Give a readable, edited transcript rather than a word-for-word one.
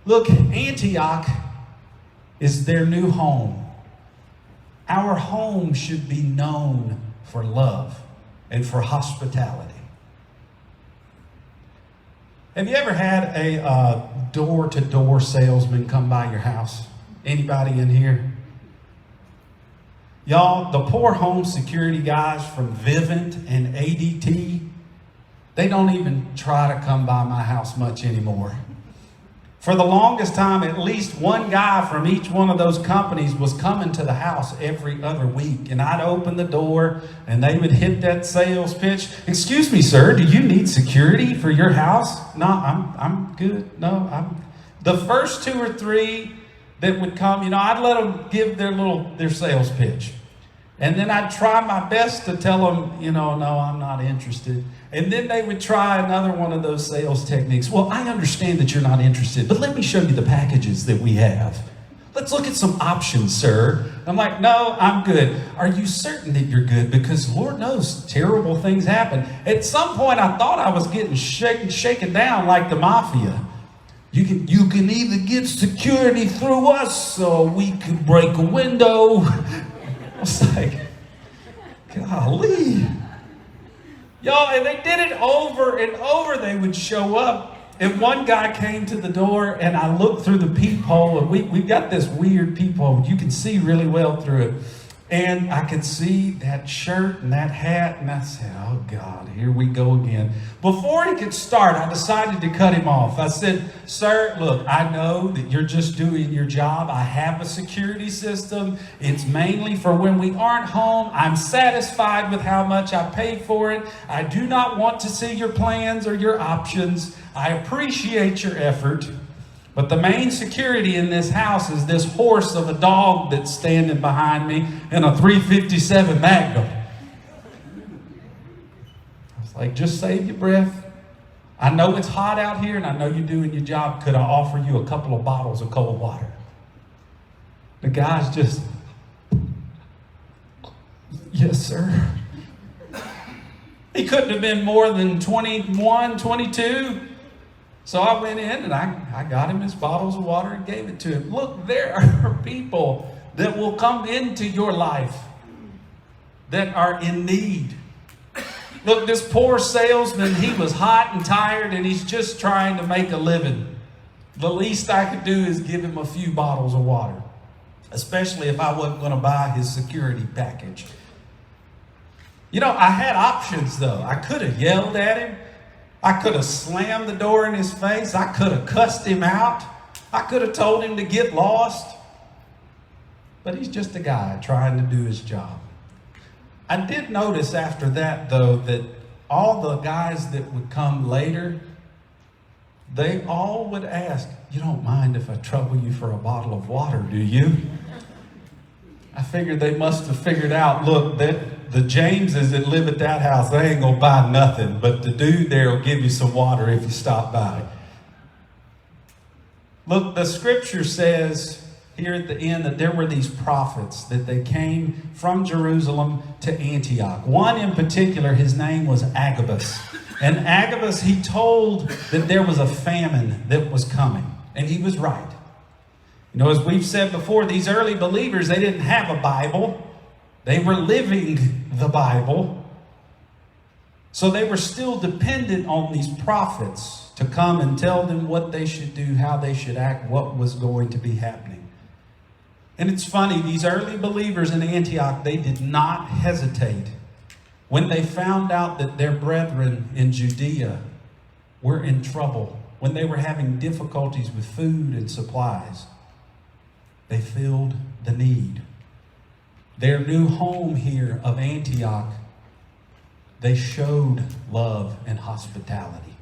Look, Antioch is their new home. Our home should be known for love and for hospitality. Have you ever had a door-to-door salesman come by your house? Anybody in here? Y'all, the poor home security guys from Vivint and ADT, they don't even try to come by my house much anymore. For the longest time, at least one guy from each one of those companies was coming to the house every other week. And I'd open the door and they would hit that sales pitch. Excuse me, sir, do you need security for your house? No, I'm good. No, the first two or three that would come, I'd let them give their sales pitch. And then I'd try my best to tell them, no, I'm not interested. And then they would try another one of those sales techniques. Well, I understand that you're not interested, but let me show you the packages that we have. Let's look at some options, sir. I'm like, no, I'm good. Are you certain that you're good? Because Lord knows terrible things happen. At some point, I thought I was getting shaken down like the mafia. You can either get security through us or we can break a window. I was like, golly. Y'all, and they did it over and over. They would show up, and one guy came to the door, and I looked through the peephole, and we've got this weird peephole. You can see really well through it. And I could see that shirt and that hat, and I said, oh God, here we go again. Before he could start, I decided to cut him off. I said, sir, look, I know that you're just doing your job. I have a security system. It's mainly for when we aren't home. I'm satisfied with how much I paid for it. I do not want to see your plans or your options. I appreciate your effort. But the main security in this house is this horse of a dog that's standing behind me in a 357 Magnum. I was like, just save your breath. I know it's hot out here and I know you're doing your job. Could I offer you a couple of bottles of cold water? The guy's just, yes, sir. He couldn't have been more than 21, 22. So I went in and I got him his bottles of water and gave it to him. Look, there are people that will come into your life that are in need. Look, this poor salesman, he was hot and tired and he's just trying to make a living. The least I could do is give him a few bottles of water, especially if I wasn't going to buy his security package. I had options though. I could have yelled at him. I could have slammed the door in his face. I could have cussed him out. I could have told him to get lost. But he's just a guy trying to do his job. I did notice after that, though, that all the guys that would come later, they all would ask, you don't mind if I trouble you for a bottle of water, do you? I figured they must have figured out, look, that the Jameses that live at that house, they ain't gonna buy nothing, but the dude there will give you some water if you stop by. Look, the scripture says here at the end that there were these prophets, that they came from Jerusalem to Antioch. One in particular, his name was Agabus. And Agabus, he told that there was a famine that was coming. And he was right. As we've said before, these early believers, they didn't have a Bible. They were living the Bible. So they were still dependent on these prophets to come and tell them what they should do, how they should act, what was going to be happening. And it's funny, these early believers in Antioch, they did not hesitate when they found out that their brethren in Judea were in trouble, when they were having difficulties with food and supplies. They filled the need. Their new home here of Antioch, they showed love and hospitality.